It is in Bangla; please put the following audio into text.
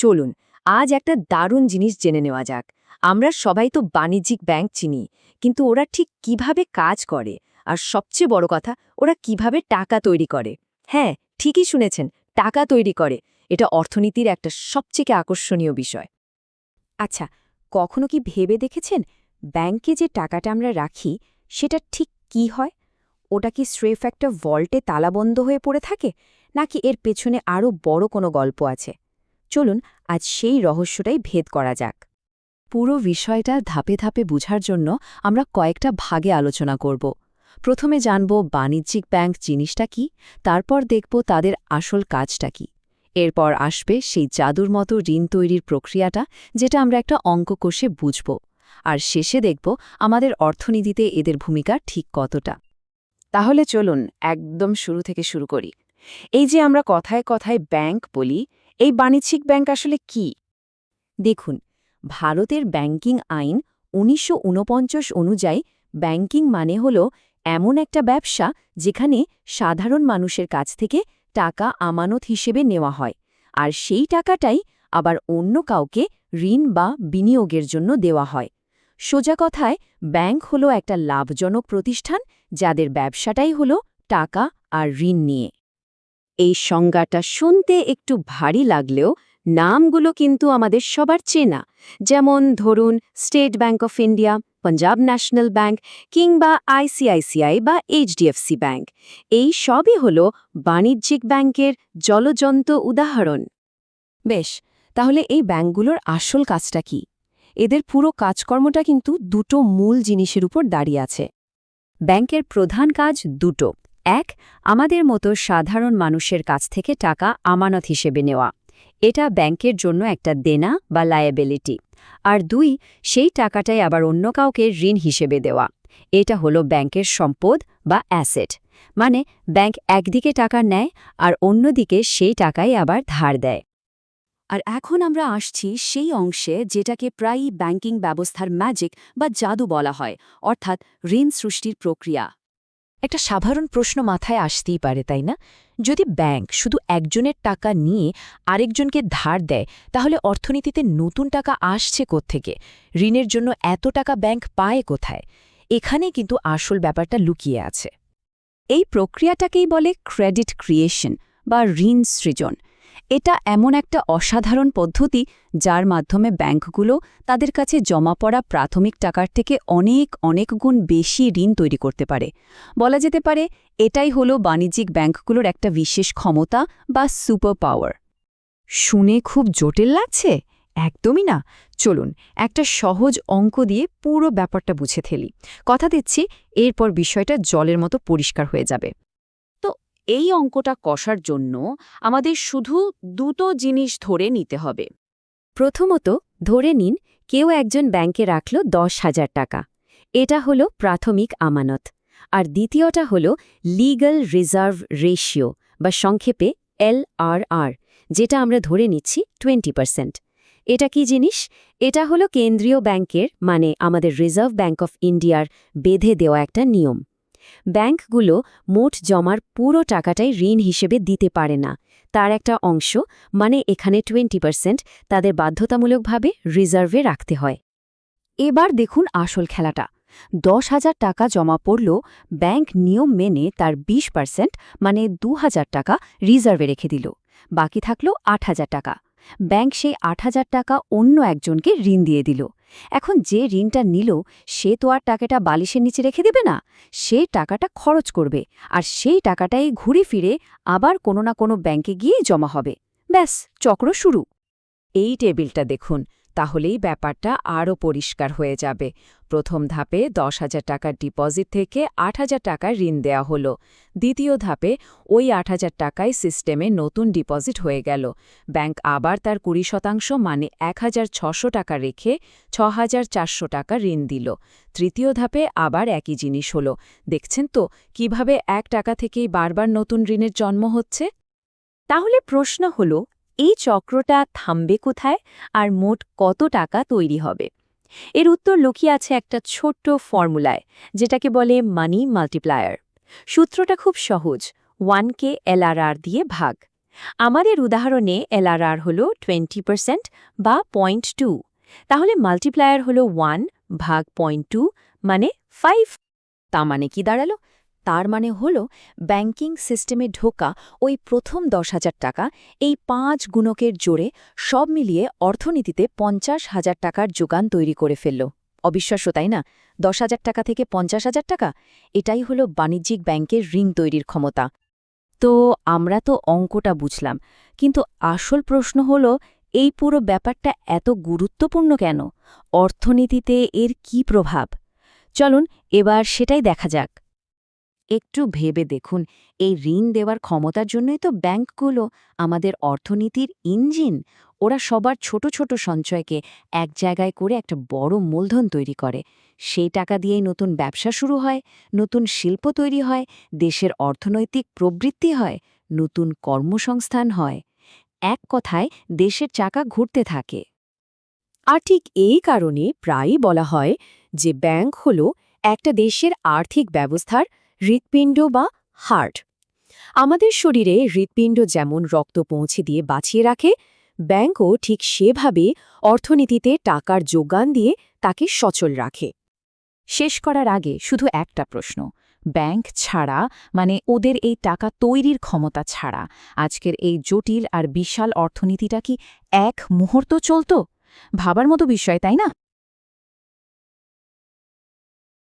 চলুন আজ একটা দারুণ জিনিস জেনে নেওয়া যাক। আমরা সবাই তো বাণিজ্যিক ব্যাংক চিনি, কিন্তু ওরা ঠিক কিভাবে কাজ করে, আর সবচেয়ে বড় কথা, ওরা কিভাবে টাকা তৈরি করে। হ্যাঁ, ঠিকই শুনেছেন, টাকা তৈরি করে। এটা অর্থনীতির একটা সবচেয়ে আকর্ষণীয় বিষয়। আচ্ছা, কখনো কি ভেবে দেখেছেন ব্যাংকে যে টাকাটা আমরা রাখি সেটা ঠিক কি হয়? ওটা কি স্রেফ একটা ভল্টে তালাবন্ধ হয়ে পড়ে থাকে, নাকি এর পেছনে আরও বড় কোনো গল্প আছে? চলুন আজ সেই রহস্যটাই ভেদ করা যাক। পুরো বিষয়টা ধাপে ধাপে বুঝার জন্য আমরা কয়েকটা ভাগে আলোচনা করব। প্রথমে জানব বাণিজ্যিক ব্যাংক জিনিসটা কি, তারপর দেখব তাদের আসল কাজটা কি। এরপর আসবে সেই জাদুর মতো ঋণ তৈরির প্রক্রিয়াটা, যেটা আমরা একটা অঙ্ক কষে বুঝব। আর শেষে দেখব আমাদের অর্থনীতিতে এদের ভূমিকা ঠিক কতটা। তাহলে চলুন একদম শুরু থেকে শুরু করি। এই যে আমরা কথায় কথায় ব্যাংক বলি, এই বাণিজ্যিক ব্যাংক আসলে কি? দেখুন, ভারতের ব্যাংকিং আইন ১৯৪৯ অনুযায়ী ব্যাংকিং মানে হল এমন একটা ব্যবসা যেখানে সাধারণ মানুষের কাছ থেকে টাকা আমানত হিসেবে নেওয়া হয়, আর সেই টাকাটাই আবার অন্য কাউকে ঋণ বা বিনিয়োগের জন্য দেওয়া হয়। সোজা কথায়, ব্যাংক হল একটা লাভজনক প্রতিষ্ঠান যাদের ব্যবসাটাই হল টাকা আর ঋণ নিয়ে। এই সংজ্ঞাটা শুনতে একটু ভারী লাগলেও নামগুলো কিন্তু আমাদের সবার চেনা। যেমন ধরুন state bank of India, Punjab national bank কিংবা আইসিআইসিআই বা এইচডিএফসি ব্যাংক। এই সবই হল বাণিজ্যিক ব্যাংকের জলজন্ত উদাহরণ। বেশ, তাহলে এই ব্যাংকগুলোর আসল কাজটা কি? এদের পুরো কাজকর্মটা কিন্তু দুটো মূল জিনিসের উপর দাঁড়িয়ে আছে। ব্যাংকের প্রধান কাজ দুটো। এক, আমাদের মতো সাধারণ মানুষের কাছ থেকে টাকা আমানত হিসেবে নেওয়া। এটা ব্যাংকের জন্য একটা দেনা বা লায়াবিলিটি। আর দুই, সেই টাকাটাই আবার অন্য কাউকে ঋণ হিসেবে দেওয়া। এটা হলো ব্যাংকের সম্পদ বা অ্যাসেট। মানে ব্যাংক একদিকে টাকা নেয় আর অন্যদিকে সেই টাকাই আবার ধার দেয়। আর এখন আমরা আসছি সেই অংশে যেটাকে প্রায়ই ব্যাংকিং ব্যবস্থার ম্যাজিক বা জাদু বলা হয়, অর্থাৎ ঋণ সৃষ্টির প্রক্রিয়া। একটা সাধারণ প্রশ্ন মাথায় আসতেই পারে, তাই না? যদি ব্যাংক শুধু একজনের টাকা নিয়ে আরেকজনকে ধার দেয়, তাহলে অর্থনীতিতে নতুন টাকা আসছে কোত্থেকে? ঋণের জন্য এত টাকা ব্যাংক পায় কোথায়? এখানে কিন্তু আসল ব্যাপারটা লুকিয়ে আছে। এই প্রক্রিয়াটাকেই বলে ক্রেডিট ক্রিয়েশন বা ঋণ সৃজন। এটা এমন একটা অসাধারণ পদ্ধতি যার মাধ্যমে ব্যাংকগুলো তাদের কাছে জমা পড়া প্রাথমিক টাকার থেকে অনেক অনেক গুণ বেশি ঋণ তৈরি করতে পারে। বলা যেতে পারে এটাই হলো বাণিজ্যিক ব্যাংকগুলোর একটা বিশেষ ক্ষমতা বা সুপার পাওয়ার। শুনে খুব জটিল লাগছে? একদমই না। চলুন একটা সহজ অঙ্ক দিয়ে পুরো ব্যাপারটা বুঝে ফেলি। কথা দিচ্ছি, এরপর বিষয়টা জলের মতো পরিষ্কার হয়ে যাবে। এই অঙ্কটা কষার জন্য আমাদের শুধু দুটো জিনিস ধরে নিতে হবে। প্রথমত, ধরে নিন কেউ একজন ব্যাংকে রাখল ১০,০০০ টাকা। এটা হলো প্রাথমিক আমানত। আর দ্বিতীয়টা হলো লিগ্যাল রিজার্ভ রেশিও বা সংক্ষেপে LRR, যেটা আমরা ধরে নিচ্ছি 20%। এটা কি জিনিস? এটা হলো কেন্দ্রীয় ব্যাংকের, মানে আমাদের রিজার্ভ ব্যাংক অফ ইন্ডিয়ার বেঁধে দেওয়া একটা নিয়ম। ব্যাংকগুলো মোট জমার পুরো টাকাটাই ঋণ হিসেবে দিতে পারে না। তার একটা অংশ, মানে এখানে 20%, তাদের বাধ্যতামূলকভাবে রিজার্ভে রাখতে হয়। এবার দেখুন আসল খেলাটা। ১০,০০০ টাকা জমা পড়ল, ব্যাংক নিয়ম মেনে তার 20%, মানে ২,০০০ টাকা রিজার্ভে রেখে দিল। বাকি থাকল ৮,০০০ টাকা। ব্যাংক সেই ৮,০০০ টাকা অন্য একজনকে ঋণ দিয়ে দিল। এখন যে ঋণটা নিল সে তো আর টাকাটা বালিশের নিচে রেখে দেবে না, সে টাকাটা খরচ করবে, আর সেই টাকাটাই ঘুরে ফিরে আবার কোনো না কোনো ব্যাংকে গিয়ে জমা হবে। ব্যাস, চক্র শুরু। এই টেবিলটা দেখুন, তাহলেই ব্যাপারটা আরও পরিষ্কার হয়ে যাবে। প্রথম ধাপে ১০,০০০ টাকার ডিপোজিট থেকে ৮,০০০ টাকার ঋণ দেয়া হলো। দ্বিতীয় ধাপে ওই ৮,০০০ টাকায় সিস্টেমে নতুন ডিপোজিট হয়ে গেল। ব্যাংক আবার তার ২০%, মানে ১,৬০০ টাকা রেখে ৬,৪০০ টাকা ঋণ দিল। তৃতীয় ধাপে আবার একই জিনিস হলো। দেখছেন তো কিভাবে ১ টাকা থেকেই বারবার নতুন ঋণের জন্ম হচ্ছে? তাহলে প্রশ্ন হলো, এই চক্রটা থামবে কোথায়, আর মোট কত টাকা তৈরি হবে? এর উত্তর লুকিয়ে আছে একটা ছোট্ট ফর্মুলায়, যেটাকে বলে মানি মাল্টিপ্লায়ার। সূত্রটা খুব সহজ, 1কে LRR দিয়ে ভাগ। আমাদের উদাহরণে এলআরআর হল 20% বা 0.2, তাহলে মাল্টিপ্লায়ার হল 1 ভাগ 0.2 মানে 5। তা মানে কি দাঁড়ালো? তার মানে হলো ব্যাংকিং সিস্টেমে ঢোকা ওই প্রথম 10,000 টাকা এই 5 গুণকের জোরে সব মিলিয়ে অর্থনীতিতে 50,000 টাকার যোগান তৈরি করে ফেলল। অবিশ্বাস্য, তাই না? 10,000 টাকা থেকে 50,000 টাকা, এটাই হলো বাণিজ্যিক ব্যাংকের ঋণ তৈরির ক্ষমতা। তো আমরা তো অঙ্কটা বুঝলাম, কিন্তু আসল প্রশ্ন হলো এই পুরো ব্যাপারটা এত গুরুত্বপূর্ণ কেন? অর্থনীতিতে এর কি প্রভাব? চলুন এবার সেটাই দেখা যাক। একটু ভেবে দেখুন, এই ঋণ দেওয়ার ক্ষমতার জন্যই তো ব্যাংকগুলো আমাদের অর্থনীতির ইঞ্জিন। ওরা সবার ছোট ছোট সঞ্চয়কে এক জায়গায় করে একটা বড় মূলধন তৈরি করে। সেই টাকা দিয়েই নতুন ব্যবসা শুরু হয়, নতুন শিল্প তৈরি হয়, দেশের অর্থনৈতিক প্রবৃদ্ধি হয়, নতুন কর্মসংস্থান হয়। এক কথায় দেশের চাকা ঘুরতে থাকে। আর ঠিক এই কারণে প্রায়ই বলা হয় যে ব্যাংক হল একটা দেশের আর্থিক ব্যবস্থার হৃৎপিণ্ড বা হার্ট। আমাদের শরীরে হৃৎপিণ্ড যেমন রক্ত পৌঁছে দিয়ে বাঁচিয়ে রাখে, ব্যাংকও ঠিক সেভাবে অর্থনীতিতে টাকার যোগান দিয়ে তাকে সচল রাখে। শেষ করার আগে শুধু একটা প্রশ্ন, ব্যাংক ছাড়া মানে ওদের এই টাকা তৈরির ক্ষমতা ছাড়া আজকের এই জটিল আর বিশাল অর্থনীতিটা কি এক মুহূর্ত চলত? ভাবার মতো বিষয়, তাই না?